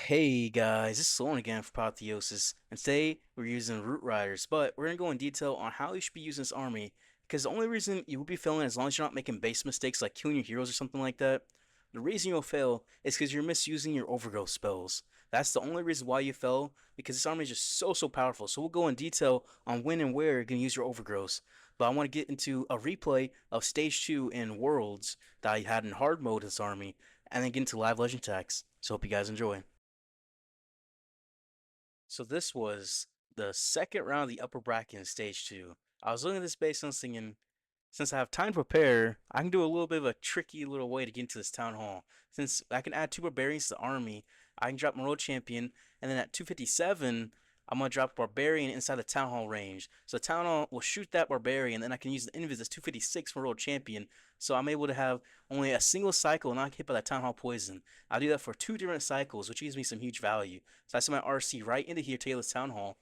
Hey guys, this is Sloan again for Apotheosis, and today we're using Root Riders, but we're going to go in detail on how you should be using this army, because the only reason you will be failing as long as you're not making base mistakes like killing your heroes or something like that, the reason you'll fail is because you're misusing your overgrowth spells. That's the only reason why you fell, because this army is just so powerful. So we'll go in detail on when and where you're going to use your overgrowths. But I want to get into a replay of Stage 2 in Worlds that I had in hard mode this army, and then get into live legend attacks. So hope you guys enjoy. So this was the second round of the upper bracket in stage two. I was looking at this base and I was thinking, since I have time to prepare, I can do a little bit of a tricky little way to get into this town hall. Since I can add two barbarians to the army, I can drop my road champion, and then at 257, I'm gonna drop a barbarian inside the town hall range. So the town hall will shoot that barbarian, then I can use the invis as 256 for road champion. So I'm able to have only a single cycle and not hit by that town hall poison. I'll do that for two different cycles, which gives me some huge value. So I send my RC right into here to this town hall.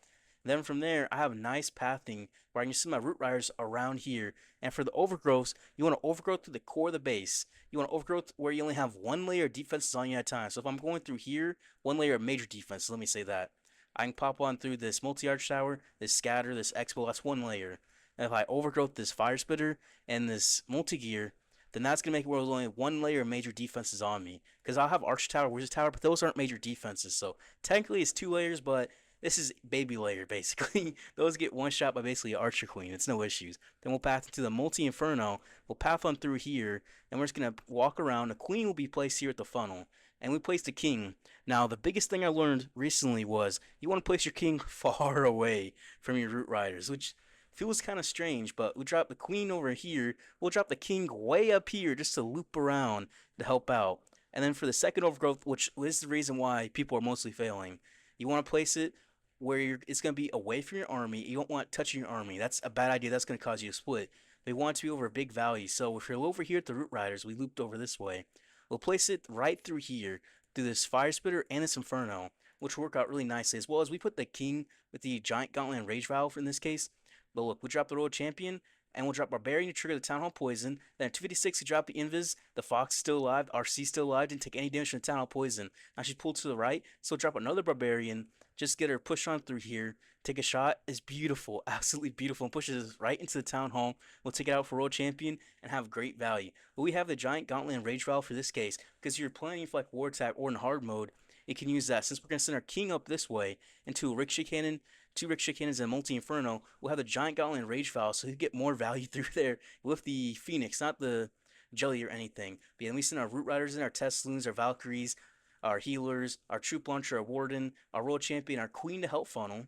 Then from there, I have nice pathing where I can send my root riders around here. And for the overgrowths, you want to overgrowth to the core of the base. You want to overgrowth where you only have one layer of defenses on you at a time. So if I'm going through here, one layer of major defense, let me say that. I can pop on through this multi-arch tower, this scatter, this expo, that's one layer. And if I overgrowth this fire spitter and this multi-gear, then that's going to make it where there's only one layer of major defenses on me. Because I'll have arch tower, wizard tower, but those aren't major defenses. So technically it's two layers, but this is baby layer basically. Those get one shot by basically Archer Queen. It's no issues. Then we'll path into the Multi Inferno. We'll path on through here, and we're just gonna walk around. The Queen will be placed here at the funnel, and we place the King. Now the biggest thing I learned recently was you want to place your King far away from your Root Riders, which feels kind of strange. But we drop the Queen over here. We'll drop the King way up here just to loop around to help out. And then for the second overgrowth, which is the reason why people are mostly failing, you want to place it where it's going to be away from your army. You don't want touching your army. That's a bad idea. That's going to cause you to split. We want it to be over a big valley. So if you're over here at the Root Riders, we looped over this way. We'll place it right through here, through this Fire Spitter and this Inferno, which will work out really nicely. As well as we put the King with the Giant Gauntlet and Rage Valve in this case. But look, we drop the Royal Champion, and we'll drop Barbarian to trigger the Town Hall Poison. Then at 256, we drop the Invis. The Fox is still alive. RC is still alive. Didn't take any damage from the Town Hall Poison. Now she's pulled to the right, so we'll drop another Barbarian. Just get her push on through here. Take a shot. It's beautiful. Absolutely beautiful. And pushes us right into the Town Hall. We'll take it out for Royal Champion and have great value. But we have the Giant Gauntlet and Rage Valve for this case, because you're playing for like War Attack or in hard mode, it can use that. Since we're going to send our King up this way into a Ricochet Cannon, two Ricochet Cannons and Multi Inferno, we'll have the Giant Gauntlet and Rage Valve, so you get more value through there with the Phoenix, not the Jelly or anything. But yeah, then we send our Root Riders in, our Tesloons, our Valkyries, our healers, our troop launcher, our warden, our royal champion, our queen to help funnel.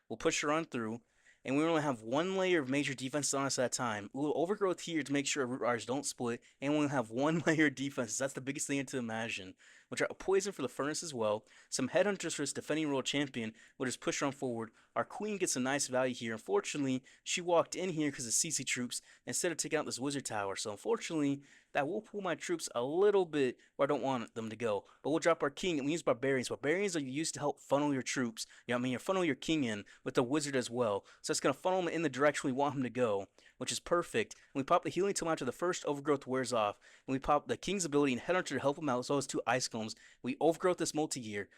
We'll push her on through, and we only have one layer of major defense on us at a time. We'll overgrowth here to make sure our root riders don't split, and we'll have one layer of defenses. That's the biggest thing to imagine. We'll try a poison for the furnace as well. Some headhunters for this defending royal champion. We'll just push her on forward. Our queen gets a nice value here. Unfortunately, she walked in here because of CC troops instead of taking out this wizard tower. So unfortunately, that will pull my troops a little bit where I don't want them to go. But we'll drop our king and we use barbarians. Barbarians are used to help funnel your troops. You know what I mean? You funnel your king in with the wizard as well. So it's going to funnel him in the direction we want him to go, which is perfect. And we pop the healing totem after the first overgrowth wears off. And we pop the king's ability and headhunter to help him out, as well as two ice combs. We overgrowth this multi-gear.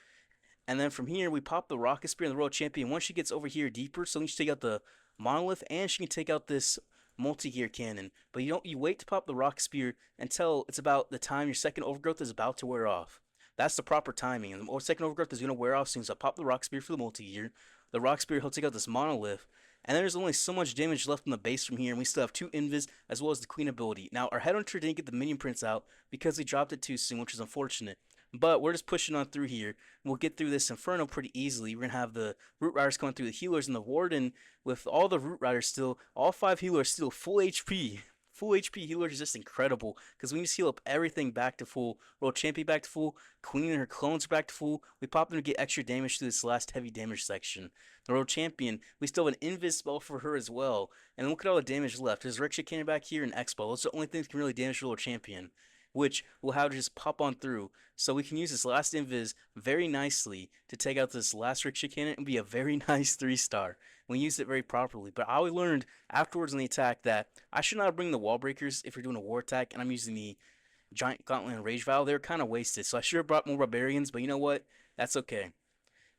And then from here, we pop the rocket spear and the royal champion. Once she gets over here deeper, so you can take out the monolith and she can take out this multi-gear cannon. But you wait to pop the rock spear until it's about the time your second overgrowth is about to wear off. That's the proper timing. And the second overgrowth is going to wear off soon, so I pop the rock spear for the multi-gear. The rock spear, he'll take out this monolith. And then there's only so much damage left on the base from here, and we still have two invis as well as the queen ability. Now, our headhunter didn't get the minion prints out because he dropped it too soon, which is unfortunate. But we're just pushing on through here. We'll get through this inferno pretty easily. We're going to have the root riders coming through the healers and the warden with all the root riders still, all five healers still full HP. Full HP healer is just incredible because we just heal up everything back to full. World Champion back to full. Queen and her clones are back to full. We pop them to get extra damage through this last heavy damage section. The World Champion, we still have an invis spell for her as well. And look at all the damage left. There's Ricochet Cannon back here and Expo. Those are the only things that can really damage the World Champion, which we'll have to just pop on through. So we can use this last invis very nicely to take out this last Ricochet Cannon and be a very nice 3-star. We used it very properly. But I learned afterwards in the attack that I should not bring the wall breakers if you're doing a war attack, and I'm using the Giant Gauntlet and Rage Vow, they're kind of wasted. So I should have brought more Barbarians, but you know what? That's okay.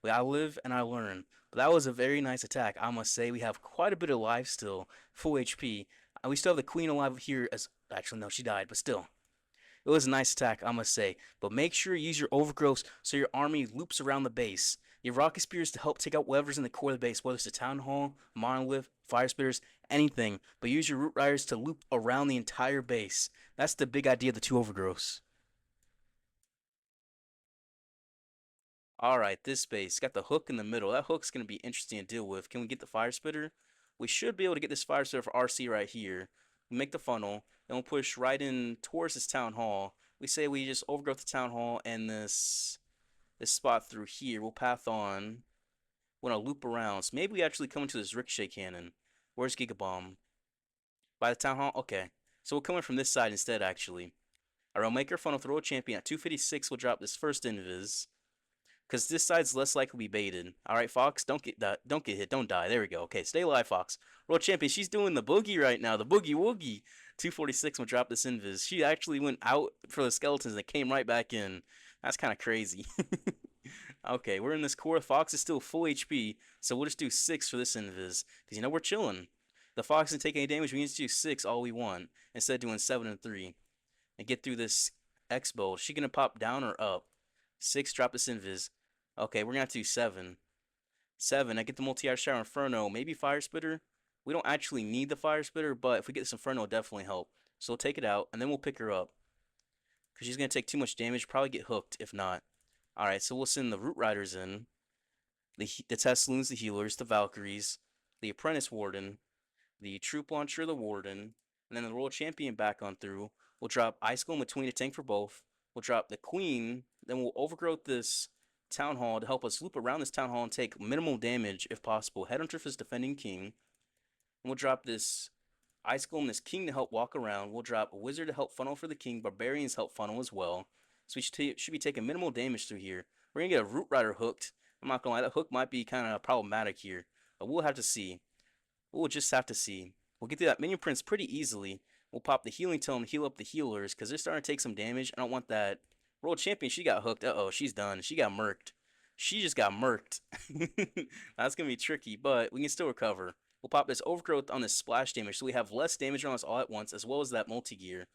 But I live and I learn. But that was a very nice attack, I must say. We have quite a bit of life still, full HP. We still have the Queen alive here as actually no, she died, but still. It was a nice attack, I must say. But make sure you use your overgrowths so your army loops around the base. Your rocket spears to help take out whatever's in the core of the base, whether it's the town hall, monolith, fire spitters, anything. But use your root riders to loop around the entire base. That's the big idea of the two overgrowths. All right, this base got the hook in the middle. That hook's gonna be interesting to deal with. Can we get the fire spitter? We should be able to get this fire spitter for RC right here. We make the funnel, then we'll push right in towards this town hall. We say we just overgrowth the town hall and this spot through here. We'll path on. We're gonna loop around. So maybe we actually come into this ricochet cannon. Where's Gigabomb? By the town hall? Okay. So we'll come in from this side instead, actually. Alright, we'll make our funnel throw a champion. At 256, we'll drop this first invis. Because this side's less likely to be baited. Alright, Fox, don't get hit. Don't die. There we go. Okay, stay alive, Fox. World champion, she's doing the boogie right now. The boogie woogie. 246 will drop this invis. She actually went out for the skeletons and came right back in. That's kind of crazy. Okay, we're in this core. Fox is still full HP, so we'll just do 6 for this invis. Because, you know, we're chilling. The Fox didn't take any damage. We need to do 6 all we want. Instead of doing 7 and 3. And get through this X-bow. Is she going to pop down or up? 6, drop this invis. Okay, we're going to have to do 7. 7, I get the multi-hour shower Inferno. Maybe Fire Spitter. We don't actually need the Fire Spitter, but if we get this Inferno, it'll definitely help. So we'll take it out, and then we'll pick her up. Because she's going to take too much damage. Probably get hooked if not. Alright, so we'll send the Root Riders in. The Teslans, the Healers, the Valkyries, the Apprentice Warden, the Troop Launcher, the Warden, and then the Royal Champion back on through. We'll drop Ice Golem between a tank for both. We'll drop the Queen. Then we'll overgrowth this Town Hall to help us loop around this Town Hall and take minimal damage if possible. Headhunter for this defending King. And we'll drop this Ice Golem, this King to help walk around. We'll drop a Wizard to help funnel for the King. Barbarians help funnel as well. So we should be taking minimal damage through here. We're going to get a Root Rider hooked. I'm not going to lie, that hook might be kind of problematic here. But we'll have to see. We'll just have to see. We'll get through that Minion Prince pretty easily. We'll pop the Healing Tome to heal up the healers because they're starting to take some damage. I don't want that. World Champion, she got hooked. Uh-oh, she's done. She got murked. She just got murked. That's going to be tricky, but we can still recover. We'll pop this Overgrowth on this splash damage so we have less damage on us all at once, as well as that multi-gear.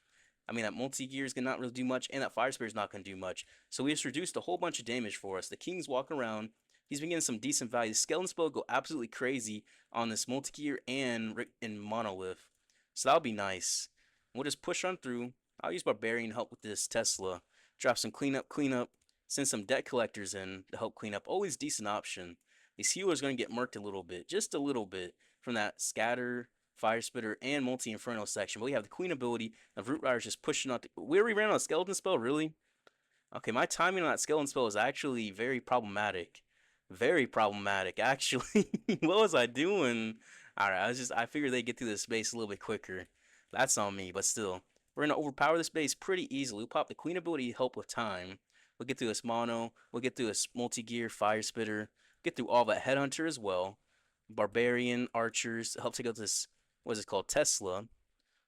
I mean, that multi-gear is going to not really do much, and that Fire Spirit is not going to do much. So we just reduced a whole bunch of damage for us. The King's walking around. He's been getting some decent value. The Skeleton Spell go absolutely crazy on this multi-gear and Monolith. So that'll be nice. We'll just push on through. I'll use Barbarian to help with this Tesla. Drop some cleanup. Send some debt collectors in to help clean up. Always decent option. These healers are going to get murked a little bit. Just a little bit from that Scatter, Fire Spitter, and Multi-Inferno section. But we have the Queen ability of Root Riders just pushing out. We already ran on a Skeleton Spell? Really? Okay, my timing on that Skeleton Spell is actually very problematic. Very problematic, actually. What was I doing? Alright, I figured they'd get through this base a little bit quicker. That's on me, but still. We're going to overpower this base pretty easily. We'll pop the Queen ability to help with time. We'll get through this Mono. We'll get through this Multi-Gear, Fire Spitter. Get through all that Headhunter as well. Barbarian, Archers. Help take out this, what is it called? Tesla.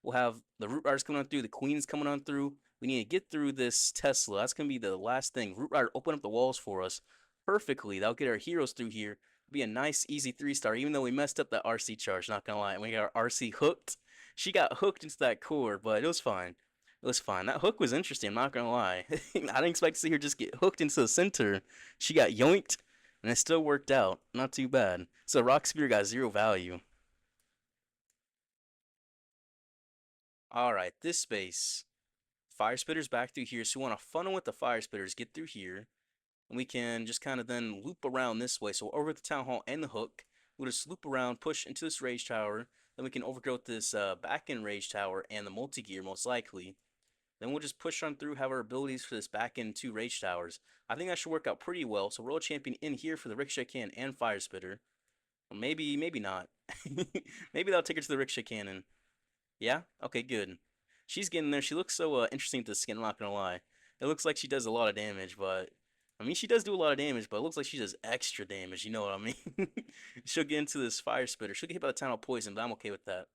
We'll have the Root Riders coming on through. The Queen's coming on through. We need to get through this Tesla. That's going to be the last thing. Root Rider open up the walls for us perfectly. That'll get our heroes through here. Be a nice, easy 3-star, even though we messed up that RC charge, not gonna lie. We got our RC hooked. She got hooked into that core, but it was fine. It was fine. That hook was interesting, I'm not gonna lie. I didn't expect to see her just get hooked into the center. She got yoinked, and it still worked out. Not too bad. So Rock Spear got 0 value. Alright, this space. Fire Spitter's back through here, so we want to funnel with the Fire Spitters, get through here. And we can just kind of then loop around this way. So over the Town Hall and the hook, we'll just loop around, push into this Rage Tower. Then we can overgrowth this back-end Rage Tower and the multi-gear most likely. Then we'll just push on through, have our abilities for this back-end 2 Rage Towers. I think that should work out pretty well. So World Champion in here for the Ricochet Cannon and Fire Spitter. Or maybe not. Maybe that'll take her to the Ricochet Cannon. Yeah? Okay, good. She's getting there. She looks so interesting to the skin, I'm not gonna lie. It looks like she does a lot of damage, but I mean, she does do a lot of damage, but it looks like she does extra damage, you know what I mean? She'll get into this Fire Spitter. She'll get hit by the Town Hall Poison, but I'm okay with that.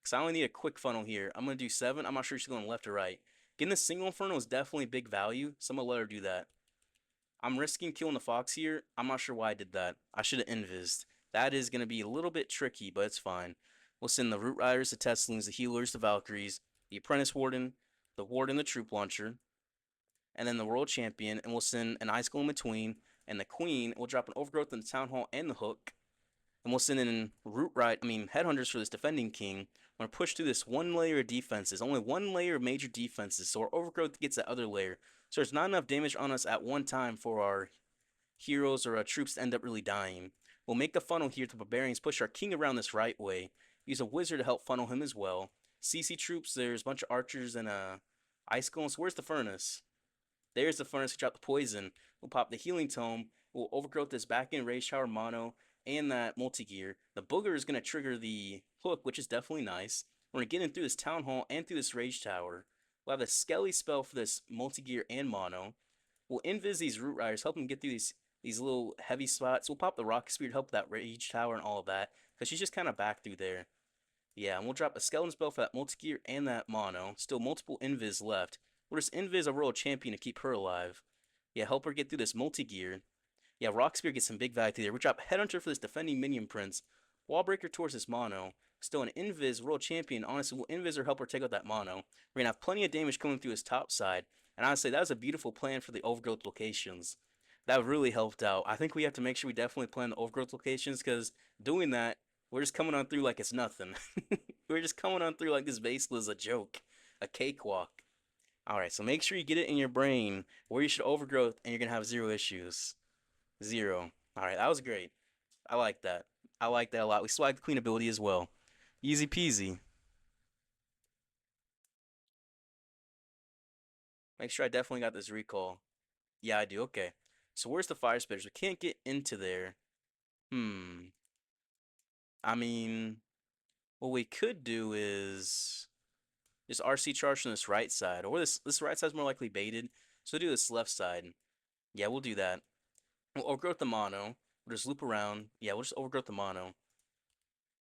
Because I only need a quick funnel here. I'm going to do 7. I'm not sure she's going left or right. Getting the single Inferno is definitely big value, so I'm gonna let her do that. I'm risking killing the Fox here. I'm not sure why I did that. I should have invised. That is gonna be a little bit tricky, but it's fine. We'll send the Root Riders, the Tesslings, the Healers, the Valkyries, the Apprentice Warden, the Warden, the Troop Launcher, and then the World Champion, and we'll send an Ice Golem in between, and the Queen. We'll drop an Overgrowth in the Town Hall and the Hook, and we'll send in Headhunters for this defending king. We're gonna push through this one layer of defenses, only one layer of major defenses, so our Overgrowth gets that other layer. So there's not enough damage on us at one time for our heroes or troops to end up really dying. We'll make the funnel here to Barbarians, push our king around this right way, use a wizard to help funnel him as well. CC troops, there's a bunch of archers and ice golems. Where's the furnace? There's the furnace. We drop the poison. We'll pop the healing tome. We'll overgrowth this back end rage tower mono and that multi gear. The booger is gonna trigger the hook, which is definitely nice. We're gonna get in through this town hall and through this rage tower. We'll have a skelly spell for this multi gear and mono. We'll invis these root riders, help them get through these little heavy spots. We'll pop the rocket spear to help that rage tower and all of that, because she's just kind of back through there. Yeah, and we'll drop a skeleton spell for that multi gear and that mono. Still multiple invis left. We'll just invis a royal champion to keep her alive. Yeah, help her get through this multi gear. Yeah, rock spear gets some big value there. We'll drop headhunter for this defending minion prince. Wallbreaker towards this mono. Still an invis royal champion. Honestly, we'll invis or help her take out that mono. We're gonna have plenty of damage coming through his top side. And honestly, that was a beautiful plan for the overgrowth locations. That really helped out. I think we have to make sure we definitely plan the overgrowth locations, because doing that, we're just coming on through like it's nothing. We're just coming on through like this basically is a joke, a cakewalk. All right, so make sure you get it in your brain where you should overgrowth, and you're gonna have zero issues. Zero. All right, that was great. I like that. I like that a lot. We swag the queen ability as well. Easy peasy. Make sure I definitely got this recall. Yeah, I do. Okay. So where's the fire spitters? We can't get into there. Hmm. I mean, what we could do is just RC charge from this right side, or this right side's more likely baited. So we'll do this left side. Yeah, we'll do that. We'll overgrowth the mono. We'll just loop around. Yeah, we'll just overgrowth the mono.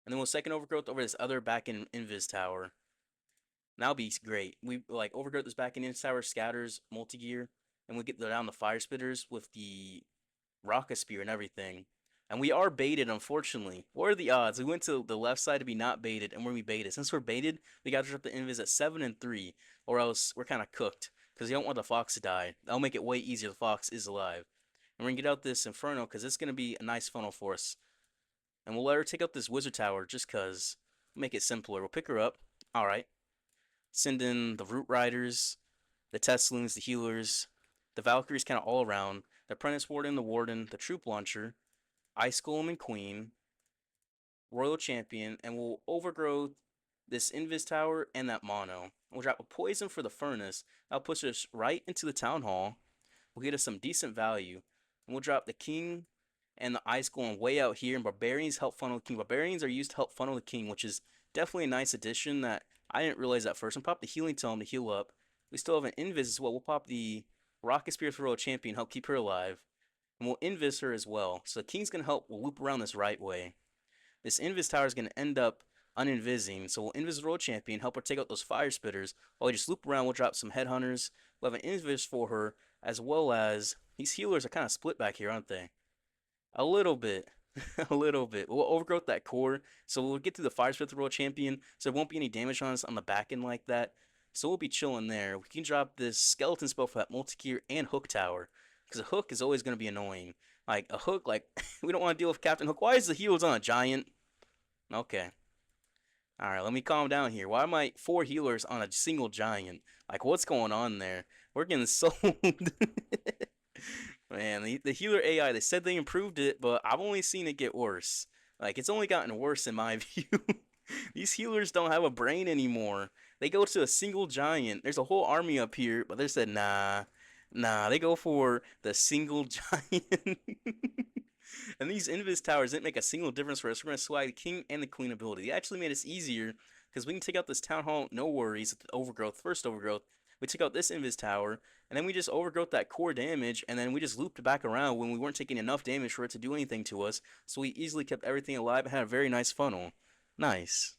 And then we'll second overgrowth over this other back in invis tower. That'll be great. We like overgrowth this back in invis tower, scatters, multi gear, and we get down the fire spitters with the rocket spear and everything. And we are baited, unfortunately. What are the odds? We went to the left side to be not baited, and we're gonna be baited. Since we're baited, we gotta drop the invis at 7 and 3, or else we're kind of cooked. Because you don't want the fox to die. That'll make it way easier. The fox is alive. And we're gonna get out this inferno, because it's gonna be a nice funnel for us. And we'll let her take out this wizard tower, just because. Make it simpler. We'll pick her up. Alright. Send in the root riders, the Teslings, the healers, the Valkyries kind of all around, the Apprentice Warden, the Warden, the Troop Launcher, Ice Golem and Queen, Royal Champion, and we'll overgrow this Invis Tower and that Mono. We'll drop a Poison for the Furnace. That'll push us right into the Town Hall. We'll get us some decent value. And we'll drop the King and the Ice Golem way out here, and Barbarians help funnel the King. Barbarians are used to help funnel the King, which is definitely a nice addition that I didn't realize at first. We'll pop the Healing Tome to heal up. We still have an Invis as well. We'll pop the Rocket Spear for Royal Champion, help keep her alive. And we'll Invis her as well. So the King's going to help loop around this right way. This Invis Tower is going to end up uninvising. So we'll Invis the Royal Champion, help her take out those Fire Spitters. While we just loop around, we'll drop some Headhunters. We'll have an Invis for her, as well as these healers are kind of split back here, aren't they? A little bit. A little bit. We'll overgrowth that core, so we'll get to the Fire Spirit Royal Champion, so there won't be any damage on us on the back end like that. So we'll be chilling there. We can drop this skeleton spell for that multi-gear and hook tower, because a hook is always going to be annoying. Like, a hook, like, we don't want to deal with Captain Hook. Why is the heals on a giant? Okay. Alright, let me calm down here. Why am I 4 healers on a single giant? Like, what's going on there? We're getting sold. Man, the healer AI, they said they improved it, but I've only seen it get worse. Like, it's only gotten worse in my view. These healers don't have a brain anymore. They go to a single giant. There's a whole army up here, but they said, nah. Nah, they go for the single giant. And these Invis towers didn't make a single difference for us. We're going to swag the King and the Queen ability. They actually made us easier, because we can take out this Town Hall, no worries, overgrowth, first overgrowth. We took out this Invis tower, and then we just overgrowth that core damage, and then we just looped back around when we weren't taking enough damage for it to do anything to us. So we easily kept everything alive and had a very nice funnel. Nice.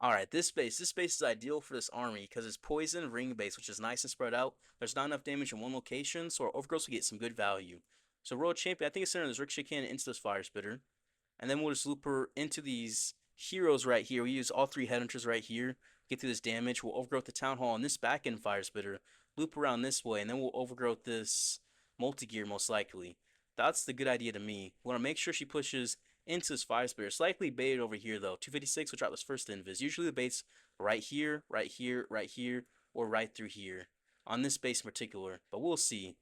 Alright, this base is ideal for this army because it's poison ring base, which is nice and spread out. There's not enough damage in one location, so our overgrowth will get some good value. So Royal Champion, I think it's centering this Ricochet Cannon into this Fire Spitter. And then we'll just loop her into these heroes right here. We use all three headhunters right here. Get through this damage. We'll overgrowth the Town Hall on this back end Fire Spitter. Loop around this way, and then we'll overgrowth this multi-gear most likely. That's the good idea to me. We want to make sure she pushes into this Fire Spitter. Slightly baited over here though. 256 will drop this first invis. Usually the bait's right here, right here, right here, or right through here. On this base in particular. But we'll see.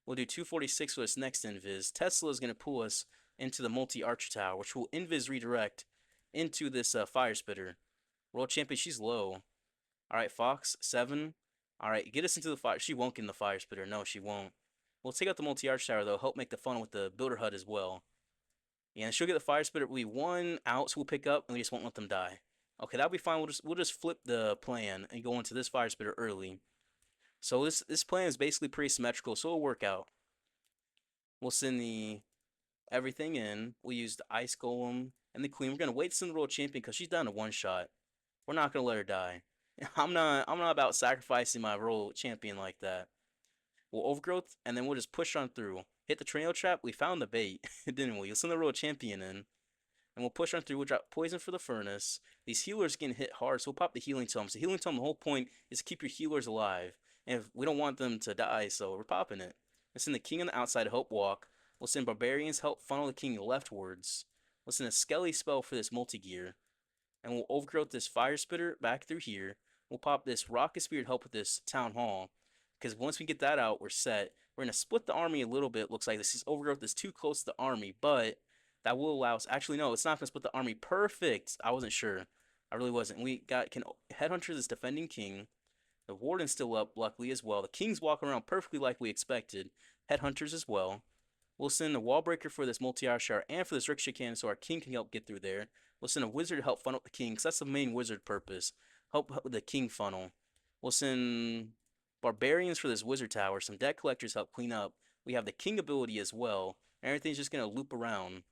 We'll do 246 for this next invis. Tesla is going to pull us into the multi-archer tower, which will invis redirect into this fire spitter. World champion, she's low. All right, Fox, 7. All right, get us into the fire. She won't get in the fire spitter. No, she won't. We'll take out the multi-arch tower, though. Help make the funnel with the builder hut as well. Yeah, and she'll get the fire spitter. We'll be 1 out, so we'll pick up, and we just won't let them die. Okay, that'll be fine. We'll just flip the plan and go into this fire spitter early. So this plan is basically pretty symmetrical, so it'll work out. We'll send the everything in. We'll use the Ice Golem and the Queen. We're gonna wait to send the World Champion because she's down to 1 shot. We're not gonna let her die. I'm not about sacrificing my World Champion like that. We'll overgrowth and then we'll just push on through. Hit the tornado trap. We found the bait, didn't we? We'll send the World Champion in. And we'll push on through. We'll drop poison for the furnace. These healers getting hit hard, so we'll pop the healing tome. So healing tome, the whole point is to keep your healers alive. And if we don't want them to die, so we're popping it. We'll send the king on the outside to help walk. We'll send barbarians help funnel the king leftwards. We'll send a skelly spell for this multi-gear. And we'll overgrowth this fire spitter back through here. We'll pop this rocket spear to help with this town hall. Because once we get that out, we're set. We're going to split the army a little bit. Looks like this overgrowth is too close to the army, but that will allow us. Actually, no, it's not going to split the army. Perfect. I wasn't sure. I really wasn't. We got Headhunter this defending king. The warden's still up, luckily as well. The king's walking around perfectly like we expected. Headhunters as well. We'll send a wall breaker for this multi-hour shower and for this ricochet cannon so our king can help get through there. We'll send a wizard to help funnel the king because that's the main wizard purpose. Help with the king funnel. We'll send barbarians for this wizard tower. Some deck collectors help clean up. We have the king ability as well. Everything's just going to loop around.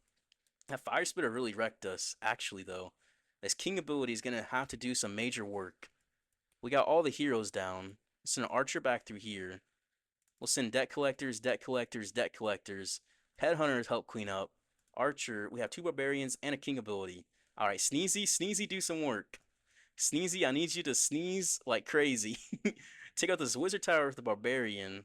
That fire spitter really wrecked us, actually, though. This king ability is going to have to do some major work. We got all the heroes down. We'll send an archer back through here. We'll send deck collectors, deck collectors, deck collectors. Headhunters help clean up. Archer, we have 2 barbarians and a king ability. Alright, Sneezy, Sneezy, do some work. Sneezy, I need you to sneeze like crazy. Take out this wizard tower with the barbarian,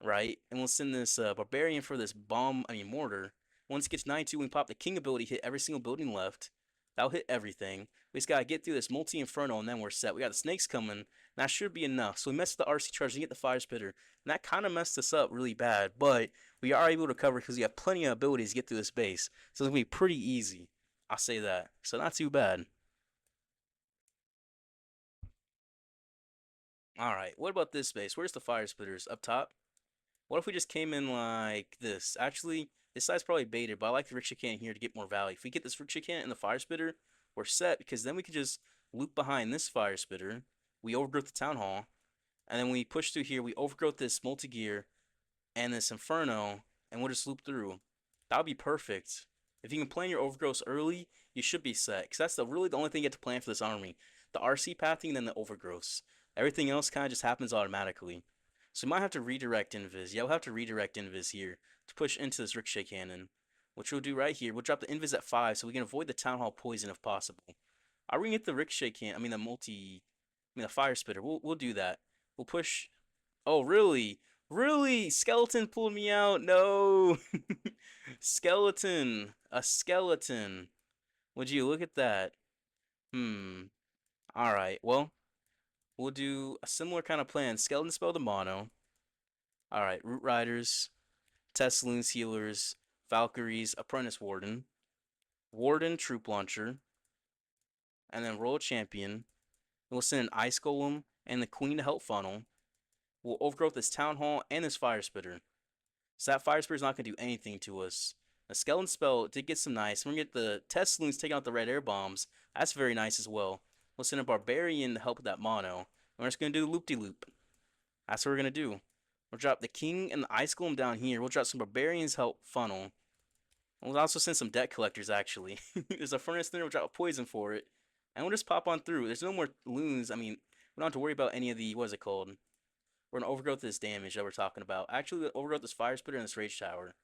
right? And we'll send this barbarian for this mortar. Once it gets 92, we pop the king ability, hit every single building left. That'll hit everything. We just gotta get through this multi-inferno and then we're set. We got the snakes coming, and that should be enough. So we messed with the RC charge and get the fire spitter. And that kind of messed us up really bad, but we are able to cover because we have plenty of abilities to get through this base. So it's gonna be pretty easy. I'll say that. So not too bad. Alright, what about this base? Where's the fire spitters? Up top? What if we just came in like this? Actually, this side's probably baited, but I like the Ricochet Cannon here to get more value. If we get this Ricochet Cannon and the Fire Spitter, we're set, because then we can just loop behind this Fire Spitter. We overgrowth the Town Hall, and then we push through here. We overgrowth this Multi-Gear and this Inferno, and we'll just loop through. That would be perfect. If you can plan your overgrowths early, you should be set, because that's really the only thing you have to plan for this army. The RC pathing and then the overgrowths. Everything else kind of just happens automatically. So we might have to redirect invis. Yeah, we'll have to redirect invis here to push into this ricochet cannon, which we'll do right here. We'll drop the invis at 5 so we can avoid the town hall poison if possible. Are we gonna get the ricochet cannon? The fire spitter. We'll do that. We'll push. Oh, really? Really? Skeleton pulled me out. No. Skeleton. A skeleton. Would you look at that? All right. Well, we'll do a similar kind of plan. Skeleton spell the mono. Alright, Root Riders, Teslins, Healers, Valkyries, Apprentice Warden, Warden, Troop Launcher, and then Royal Champion. We'll send an Ice Golem and the Queen to help funnel. We'll overgrowth this Town Hall and this Fire Spitter. So that Fire Spitter is not going to do anything to us. The Skeleton spell did get some nice. We're going to get the Teslins taking out the red air bombs. That's very nice as well. We'll send a Barbarian to help with that mono. We're just going to do loop-de-loop. That's what we're going to do. We'll drop the king and the ice golem down here. We'll drop some barbarians help funnel. We'll also send some deck collectors actually. There's a furnace there. We'll drop a poison for it. And we'll just pop on through. There's no more loons. I mean, we don't have to worry about any of the, what is it called? We're gonna overgrowth this damage that we're talking about. Actually, overgrowth this fire spitter and this rage tower.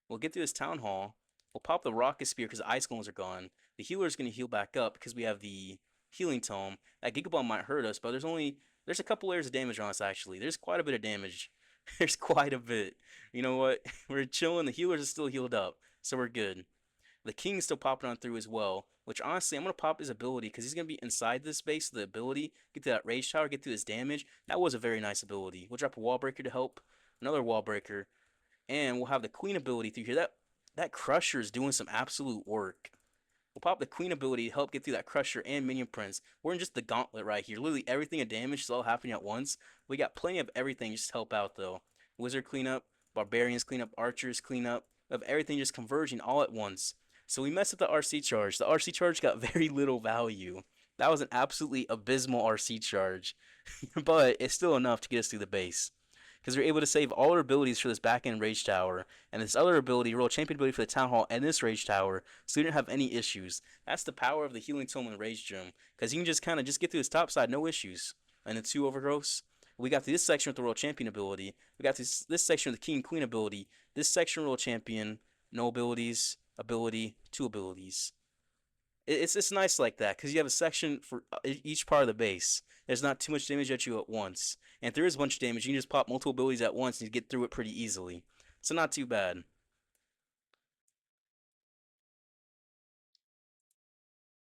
We'll get through this town hall. We'll pop the rocket spear because the ice golems are gone. The healer's gonna heal back up because we have the healing tome. That giga bomb might hurt us, but there's a couple layers of damage on us actually. There's quite a bit of damage. There's quite a bit. You know what? We're chilling. The healers are still healed up, so we're good. The king's still popping on through as well, which honestly, I'm going to pop his ability because he's going to be inside this base. The ability, get to that rage tower, get through his damage. That was a very nice ability. We'll drop a wall breaker to help, another wall breaker, and we'll have the queen ability through here. That crusher is doing some absolute work. We'll pop the queen ability to help get through that crusher and minion prince. We're in just the gauntlet right here. Literally everything of damage is all happening at once. We got plenty of everything just to help out though. Wizard cleanup, barbarians cleanup, archers cleanup, of everything just converging all at once. So we messed up the RC charge. The RC charge got very little value. That was an absolutely abysmal RC charge, but it's still enough to get us through the base. Because we're able to save all our abilities for this back end rage tower, and this other ability, roll champion ability for the town hall and this rage tower, so we didn't have any issues. That's the power of the healing tome and rage gem, because you can just kind of just get through this top side, no issues. And the two overgrowths, we got through this section with the royal champion ability, we got this section with the king and queen ability, this section royal champion, no abilities, ability, two abilities. It's nice like that because you have a section for each part of the base. There's not too much damage at you at once, and if there is a bunch of damage, you can just pop multiple abilities at once and you get through it pretty easily. So not too bad.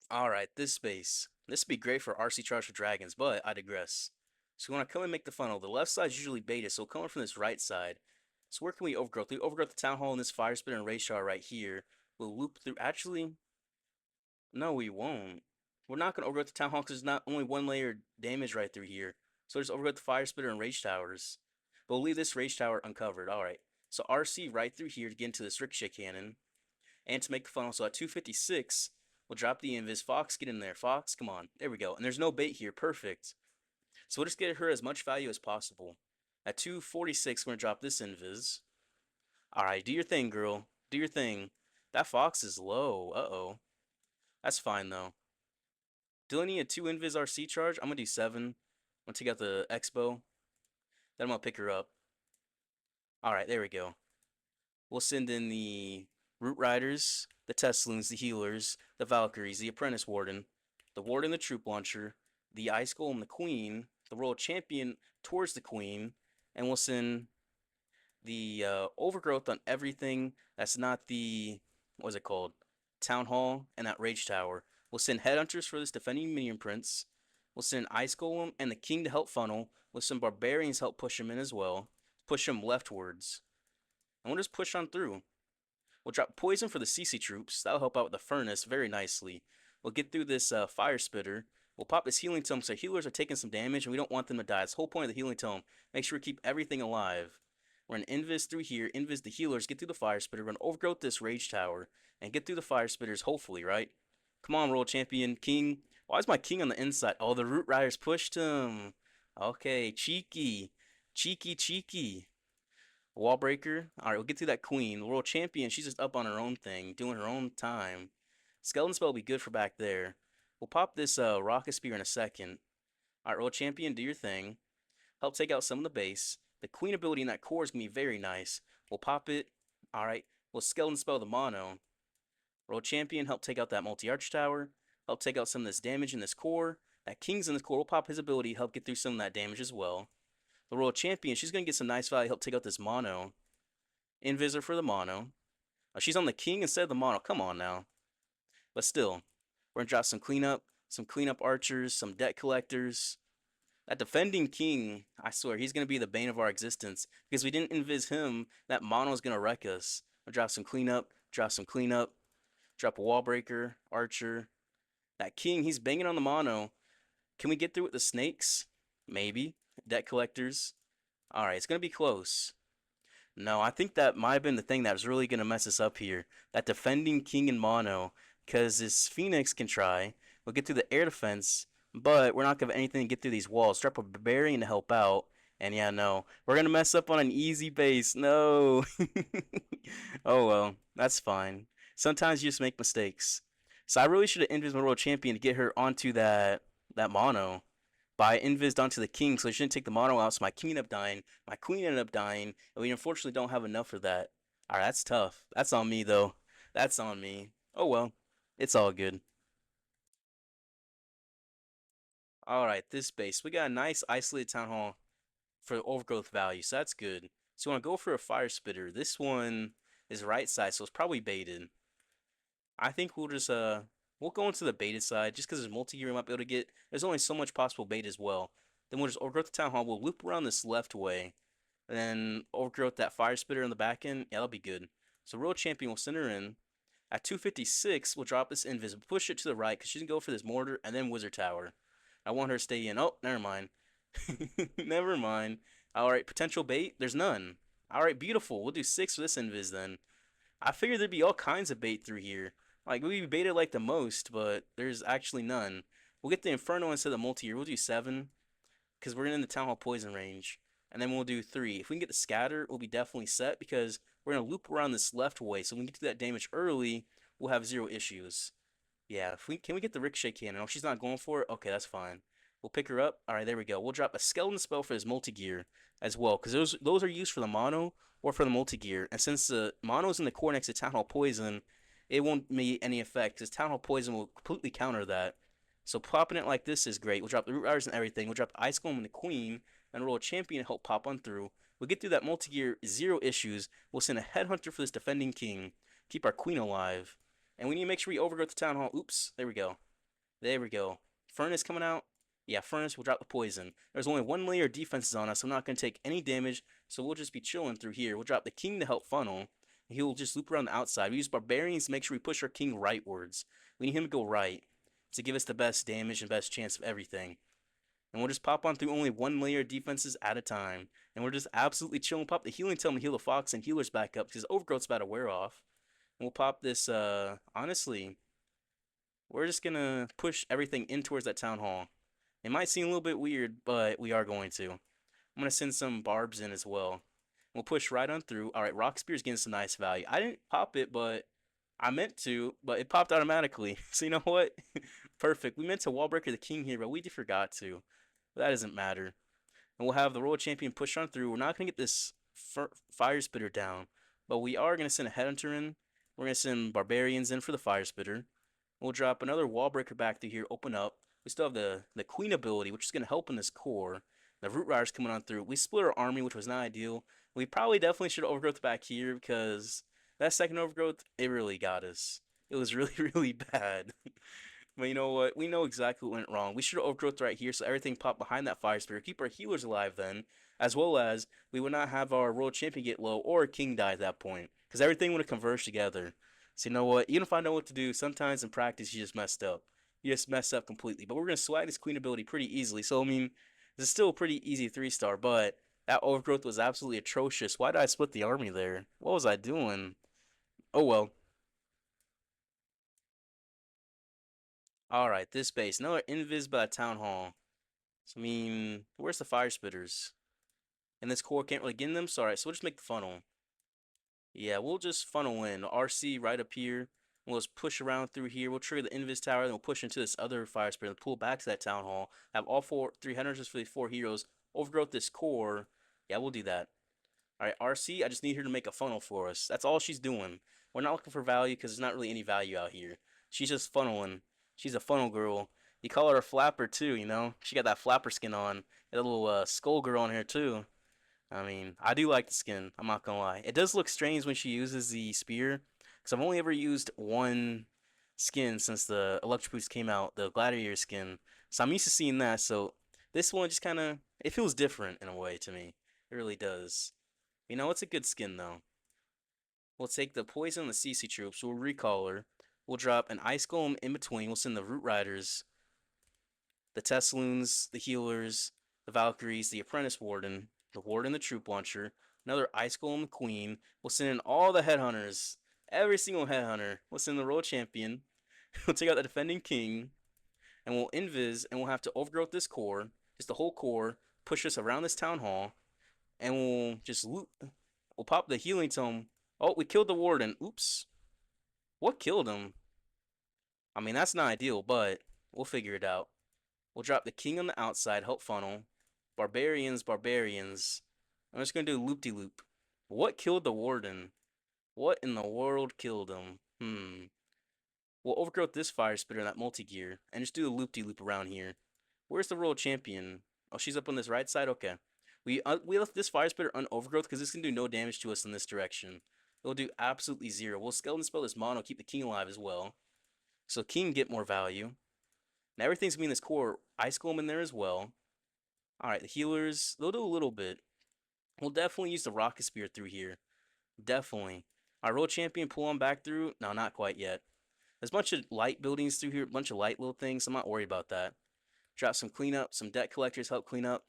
All right, this base. This would be great for RC charge for dragons, but I digress. So we want to come and make the funnel. The left side is usually beta, so coming from this right side. So where can we overgrowth? We overgrowth the town hall and this fire spitter and ray shard right here. We'll loop through. Actually, no, we won't. We're not going to overgrowth the town hall because there's not only one layer damage right through here. So just overgrowth the fire spitter and rage towers. But we'll leave this rage tower uncovered. Alright. So RC right through here to get into this ricochet cannon. And to make the funnel. So at 256, we'll drop the invis. Fox, get in there. Fox, come on. There we go. And there's no bait here. Perfect. So we'll just get her as much value as possible. At 246, we're going to drop this invis. Alright, do your thing, girl. Do your thing. That fox is low. Uh-oh. That's fine, though. Do I need a 2 invis RC charge? I'm gonna do 7. I'm gonna take out the Expo. Then I'm gonna pick her up. Alright, there we go. We'll send in the Root Riders, the Tesloons, the Healers, the Valkyries, the Apprentice Warden, the Warden, the Troop Launcher, the Ice Golem, the Queen, the Royal Champion towards the Queen, and we'll send the overgrowth on everything that's not the, what is it called? Town Hall and that Rage Tower. We'll send Headhunters for this defending minion prince. We'll send Ice Golem and the King to help funnel, with some Barbarians help push him in as well. Push him leftwards. And we'll just push on through. We'll drop Poison for the CC troops. That'll help out with the Furnace very nicely. We'll get through this Fire Spitter. We'll pop this Healing Tome so healers are taking some damage and we don't want them to die. That's the whole point of the Healing Tome. Make sure we keep everything alive. We're going to invis through here, invis the healers, get through the fire spitter. We're going to overgrowth this rage tower and get through the fire spitters, hopefully, right? Come on, Royal Champion, King. Why is my King on the inside? Oh, the Root Riders pushed him. Okay, cheeky. Cheeky, cheeky. Wall breaker. All right, we'll get through that Queen. The Royal Champion, she's just up on her own thing, doing her own time. Skeleton Spell will be good for back there. We'll pop this Rocket Spear in a second. All right, Royal Champion, do your thing. Help take out some of the base. The Queen ability in that core is going to be very nice. We'll pop it. Alright. We'll Skeleton Spell the Mono. Royal Champion, help take out that multi-arch tower. Help take out some of this damage in this core. That King's in this core. We'll pop his ability, help get through some of that damage as well. The Royal Champion, she's going to get some nice value, help take out this Mono. Invisor for the Mono. She's on the King instead of the Mono. Come on now. But still, we're going to drop some cleanup archers, some debt collectors. That defending King, I swear, he's going to be the bane of our existence. Because we didn't invis him, that mono is going to wreck us. I'll drop some cleanup, drop a wall breaker, archer. That King, he's banging on the mono. Can we get through with the snakes? Maybe. Debt collectors. Alright, it's going to be close. No, I think that might have been the thing that was really going to mess us up here. That defending King and mono. Because this Phoenix can try. We'll get through the air defense. But we're not going to have anything to get through these walls. Drop a Barbarian to help out. And yeah, no. We're going to mess up on an easy base. No. Oh well. That's fine. Sometimes you just make mistakes. So I really should have invis my world champion to get her onto that mono. But I invised onto the king, so I shouldn't take the mono out. So my king ended up dying. My queen ended up dying, and we unfortunately don't have enough for that. All right, that's tough. That's on me though. That's on me. Oh well, it's all good. All right, this base. We got a nice isolated town hall for overgrowth value, so that's good. So you want to go for a fire spitter. This one is right side, so it's probably baited. I think we'll go into the baited side just because there's multi-gear we might be able to get. There's only so much possible bait as well. Then we'll just overgrowth the town hall. We'll loop around this left way, and then overgrowth that fire spitter on the back end. Yeah, that'll be good. So Royal Champion will send her in. At 256, we'll drop this invis. We'll push it to the right because she's gonna go for this mortar and then wizard tower. I want her to stay in. Oh, never mind. Never mind. All right, potential bait. There's none. All right, beautiful. We'll do 6 for this invis then. I figured there'd be all kinds of bait through here. Like we baited like the most, but there's actually none. We'll get the Inferno instead of the multi-year. We'll do 7 because we're in the Town Hall poison range, and then we'll do 3. If we can get the scatter, we'll be definitely set because we're gonna loop around this left way. So when we get to that damage early, we'll have 0 issues. Yeah, if we can we get the ricochet cannon? Oh, she's not going for it. Okay, that's fine. We'll pick her up. All right, there we go. We'll drop a skeleton spell for his multi gear as well, because those are used for the mono or for the multi gear. And since the mono's in the core next to Town Hall Poison, it won't make any effect because Town Hall Poison will completely counter that. So popping it like this is great. We'll drop the root riders and everything. We'll drop Ice Golem and the Queen and roll a champion to help pop on through. We'll get through that multi gear, 0 issues. We'll send a headhunter for this defending king. Keep our queen alive. And we need to make sure we overgrowth the town hall. Oops, there we go. There we go. Furnace coming out. Yeah, Furnace will drop the poison. There's only 1 layer of defenses on us, so I'm not going to take any damage, so we'll just be chilling through here. We'll drop the king to help funnel. He will just loop around the outside. We use barbarians to make sure we push our king rightwards. We need him to go right to give us the best damage and best chance of everything. And we'll just pop on through only 1 layer of defenses at a time. And we're just absolutely chilling. Pop the healing tome to heal the fox and healers back up because overgrowth's about to wear off. And we'll pop this, honestly, we're just gonna push everything in towards that town hall. It might seem a little bit weird, but we are going to. I'm gonna send some barbs in as well. We'll push right on through. All right, Rock Spear's getting some nice value. I didn't pop it, but I meant to, but it popped automatically. So you know what? Perfect. We meant to wall breaker the king here, but we forgot to. But that doesn't matter. And we'll have the Royal Champion push on through. We're not gonna get this fire spitter down, but we are gonna send a headhunter in. We're gonna send barbarians in for the fire spitter. We'll drop another wall breaker back through here, open up. We still have the queen ability, which is going to help in this core. The root riders coming on through. We split our army, which was not ideal. We probably definitely should have overgrowth back here because that second overgrowth, it really got us. It was really, really bad. But you know what? We know exactly what went wrong. We should have overgrowth right here so everything popped behind that fire spirit. Keep our healers alive then, as well as we would not have our world champion get low or king die at that point because everything would have converged together. So you know what? Even if I know what to do, sometimes in practice you just messed up. You just messed up completely. But we're gonna swag this queen ability pretty easily. So I mean, this is still a pretty easy 3-star. But that overgrowth was absolutely atrocious. Why did I split the army there? What was I doing? Oh well. All right, this base. Another invis by town hall. So I mean, where's the fire spitters? And this core can't really get in them. So alright, so we'll just make the funnel. Yeah, we'll just funnel in. RC right up here. We'll just push around through here. We'll trigger the Invis Tower, then we'll push into this other fire spirit and pull back to that town hall. Have all 300s for the 4 heroes. Overgrowth this core. Yeah, we'll do that. Alright, RC, I just need her to make a funnel for us. That's all she's doing. We're not looking for value because there's not really any value out here. She's just funneling. She's a funnel girl. You call her a flapper too, you know? She got that flapper skin on. Got a little skull girl on here too. I mean, I do like the skin. I'm not gonna lie. It does look strange when she uses the spear, because I've only ever used one skin since the Electro Boost came out, the Gladiator skin. So I'm used to seeing that. So this one just kind of it feels different in a way to me. It really does. You know, it's a good skin though. We'll take the poison and the CC troops. We'll recall her. We'll drop an ice golem in between. We'll send the root riders, the Tesloons, the healers, the Valkyries, the apprentice warden, the warden, the troop launcher, another ice golem, the queen. We'll send in all the headhunters, every single headhunter. We'll send the royal champion. We'll take out the defending king, and we'll invis, and we'll have to overgrowth this core, just the whole core, push us around this town hall, and we'll just loot. We'll pop the healing tome. Oh, we killed the warden. Oops. What killed him? I mean, that's not ideal, but we'll figure it out. We'll drop the king on the outside, help funnel. Barbarians, barbarians. I'm just gonna do loop-de-loop. What killed the warden? What in the world killed him? We'll overgrowth this fire spitter in that multi-gear and just do a loop-de-loop around here. Where's the world champion? Oh, she's up on this right side? Okay. We left this fire spitter unovergrowth because this can do no damage to us in this direction. It'll do absolutely zero. We'll skeleton spell this mono, keep the king alive as well. So king get more value. Now everything's gonna be in this core. Ice Golem in there as well. Alright, the healers, they'll do a little bit. We'll definitely use the Rocket Spear through here. Definitely. Our world champion pull on back through? No, not quite yet. There's a bunch of light buildings through here, a bunch of light little things. I'm not worried about that. Drop some cleanup, some debt collectors help clean up.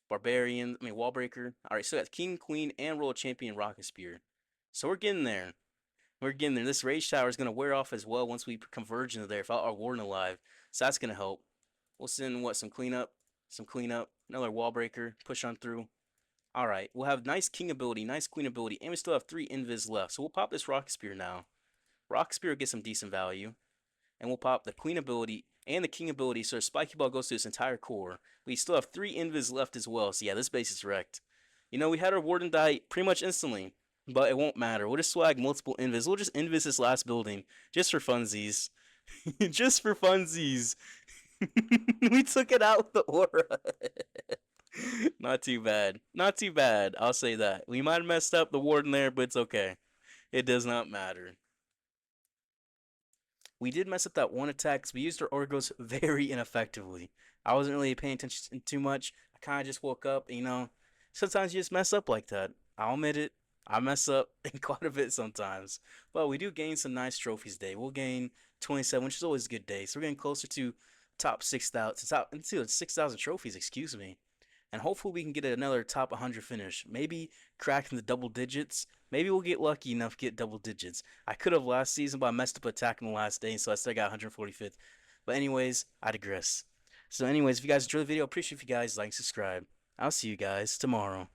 Barbarian, Wall Breaker. Alright, so that's King, Queen, and World Champion Rocket Spear. So we're getting there. We're getting there. This Rage Tower is going to wear off as well once we converge into there without our Warden alive. So that's going to help. We'll send, what, some cleanup, another Wall Breaker, push on through. Alright, we'll have nice King ability, nice Queen ability, and we still have 3 Invis left. So we'll pop this Rocket Spear now. Rocket Spear will get some decent value. And we'll pop the Queen ability and the King ability, so Spiky Ball goes through this entire core. We still have 3 Invis left as well, so yeah, this base is wrecked. You know, we had our Warden die pretty much instantly, but it won't matter. We'll just swag multiple Invis. We'll just Invis this last building, just for funsies. Just for funsies. We took it out with the aura. Not too bad. Not too bad. I'll say that. We might have messed up the Warden there, but it's okay. It does not matter. We did mess up that one attack because we used our Orgos very ineffectively. I wasn't really paying attention too much. I kind of just woke up, and, sometimes you just mess up like that. I'll admit it. I mess up quite a bit sometimes. But we do gain some nice trophies today. We'll gain 27, which is always a good day. So we're getting closer to top 6,000, top into 6,000 trophies, excuse me. And hopefully we can get another top 100 finish. Maybe cracking the double digits. Maybe we'll get lucky enough to get double digits. I could have last season, but I messed up attacking the last day, so I still got 145th. But anyways, I digress. So anyways, if you guys enjoyed the video, I appreciate if you guys like and subscribe. I'll see you guys tomorrow.